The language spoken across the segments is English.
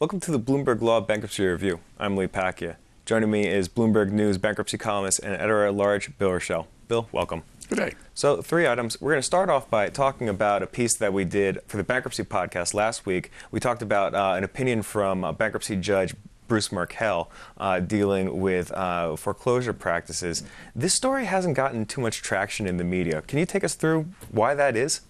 Welcome to the Bloomberg Law Bankruptcy Review. I'm Lee Pacchia. Joining me is Bloomberg News bankruptcy columnist and editor-at-large Bill Rochelle. Bill, welcome. Good day. So, 3 items. We're going to start off by talking about a piece that we did for the Bankruptcy podcast last week. We talked about an opinion from bankruptcy judge Bruce Markell dealing with foreclosure practices. This story hasn't gotten too much traction in the media. Can you take us through why that is?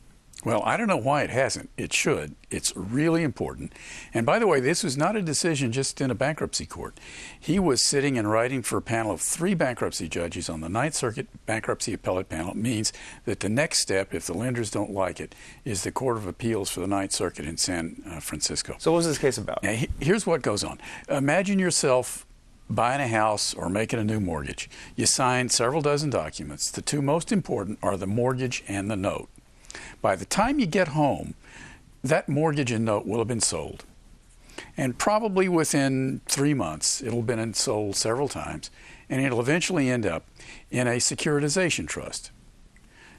Well, I don't know why it hasn't. It should. It's really important. And by the way, this was not a decision just in a bankruptcy court. He was sitting and writing for a panel of 3 bankruptcy judges on the Ninth Circuit Bankruptcy Appellate Panel. It means that the next step, if the lenders don't like it, is the Court of Appeals for the Ninth Circuit in San Francisco. So what was this case about? Now, here's what goes on. Imagine yourself buying a house or making a new mortgage. You sign several dozen documents. The 2 most important are the mortgage and the note. By the time you get home, that mortgage and note will have been sold. And probably within 3 months, it'll have been sold several times, and it'll eventually end up in a securitization trust.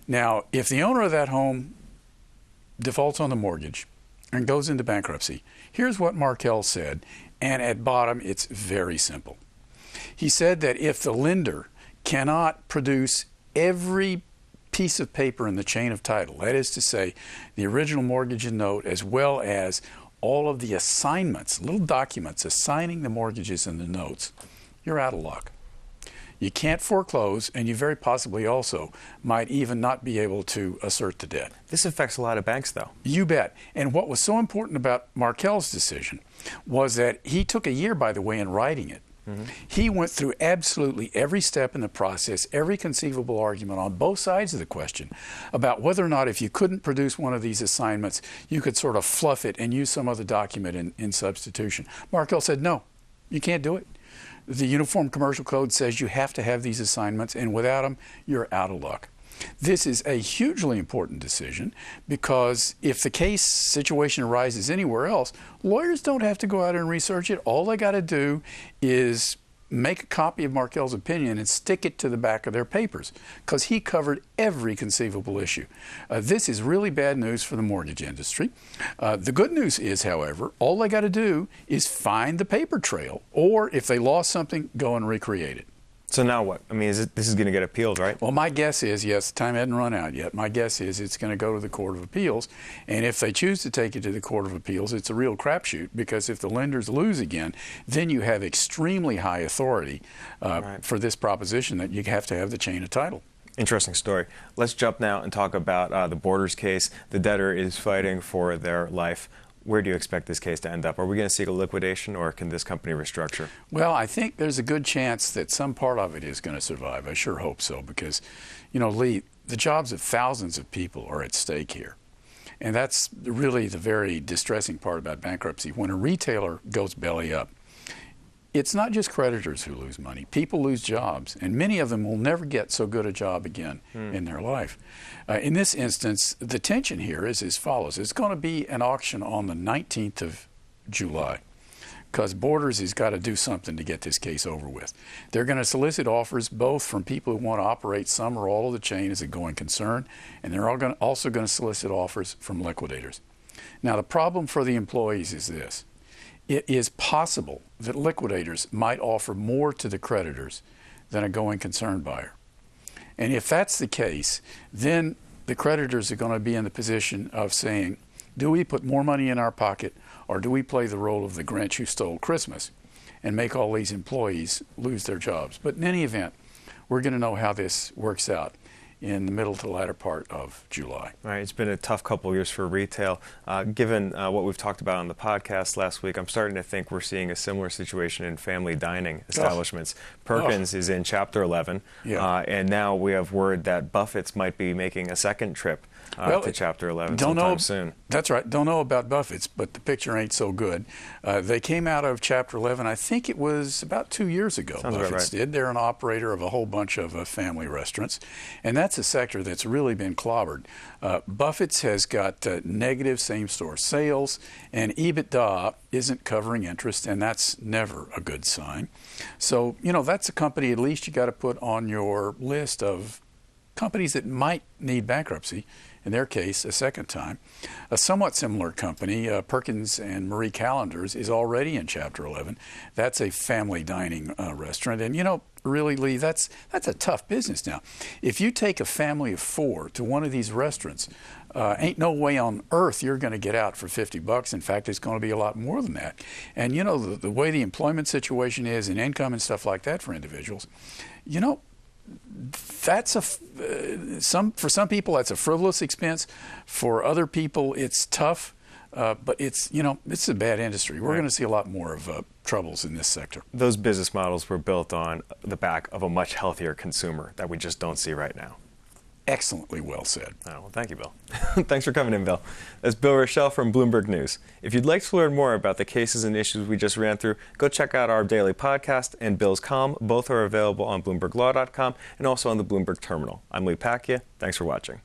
Now, if the owner of that home defaults on the mortgage and goes into bankruptcy, here's what Markell said, and at bottom, it's very simple. He said that if the lender cannot produce every piece of paper in the chain of title, that is to say, the original mortgage and note, as well as all of the assignments, little documents assigning the mortgages and the notes, you're out of luck. You can't foreclose, and you very possibly also might even not be able to assert the debt. This affects a lot of banks, though. You bet. And what was so important about Markell's decision was that he took a year, by the way, in writing it. He went through absolutely every step in the process, every conceivable argument on both sides of the question about whether or not if you couldn't produce one of these assignments, you could sort of fluff it and use some other document in substitution. Markell said, no, you can't do it. The Uniform Commercial Code says you have to have these assignments, and without them, you're out of luck. This is a hugely important decision because if the case situation arises anywhere else, lawyers don't have to go out and research it. All they got to do is make a copy of Markell's opinion and stick it to the back of their papers because he covered every conceivable issue. This is really bad news for the mortgage industry. The good news is, however, all they got to do is find the paper trail, or if they lost something, go and recreate it. So now what? I mean, this is going to get appealed, right? Well, my guess is, yes, the time hadn't run out yet. My guess is it's going to go to the Court of Appeals. And if they choose to take it to the Court of Appeals, it's a real crapshoot because if the lenders lose again, then you have extremely high authority for this proposition that you have to have the chain of title. Interesting story. Let's jump now and talk about the Borders case. The debtor is fighting for their life. Where do you expect this case to end up? Are we going to seek a liquidation, or can this company restructure? Well, I think there's a good chance that some part of it is going to survive. I sure hope so because, you know, Lee, the jobs of thousands of people are at stake here. And that's really the very distressing part about bankruptcy. When a retailer goes belly up, it's not just creditors who lose money. People lose jobs, and many of them will never get so good a job again in their life. In this instance, the tension here is as follows. It's going to be an auction on the 19th of July because Borders has got to do something to get this case over with. They're going to solicit offers both from people who want to operate some or all of the chain as a going concern, and they're also going to solicit offers from liquidators. Now, the problem for the employees is this. It is possible that liquidators might offer more to the creditors than a going concern buyer. And if that's the case, then the creditors are going to be in the position of saying, do we put more money in our pocket, or do we play the role of the Grinch who stole Christmas and make all these employees lose their jobs? But in any event, we're going to know how this works out in the middle to the latter part of July. All right, it's been a tough couple of years for retail. Given what we've talked about on the podcast last week, I'm starting to think we're seeing a similar situation in family dining establishments. Perkins is in Chapter 11, and now we have word that Buffett's might be making a second trip to Chapter 11 sometime soon. That's right. Don't know about Buffett's, but the picture ain't so good. They came out of Chapter 11, I think it was about 2 years ago. Sounds Buffett's about right. did. They're an operator of a whole bunch of family restaurants, and that's a sector that's really been clobbered. Buffett's has got negative same-store sales, and EBITDA isn't covering interest, and that's never a good sign. So, you know, that's a company at least you got to put on your list of companies that might need bankruptcy in their case, a second time. A somewhat similar company, Perkins and Marie Callender's, is already in Chapter 11. That's a family dining restaurant. And, you know, really, Lee, that's a tough business now. If you take a family of 4 to one of these restaurants, ain't no way on earth you're going to get out for $50. In fact, it's going to be a lot more than that. And, you know, the way the employment situation is and income and stuff like that for individuals, you know, that's for some people that's a frivolous expense. For other people, it's tough. But it's, you know, it's a bad industry. We're going to see a lot more of troubles in this sector. Those business models were built on the back of a much healthier consumer that we just don't see right now. Excellently well said. Oh, well, thank you, Bill. Thanks for coming in, Bill. That's Bill Rochelle from Bloomberg News. If you'd like to learn more about the cases and issues we just ran through, go check out our daily podcast and Bill's column. Both are available on BloombergLaw.com and also on the Bloomberg Terminal. I'm Lee Pacchia. Thanks for watching.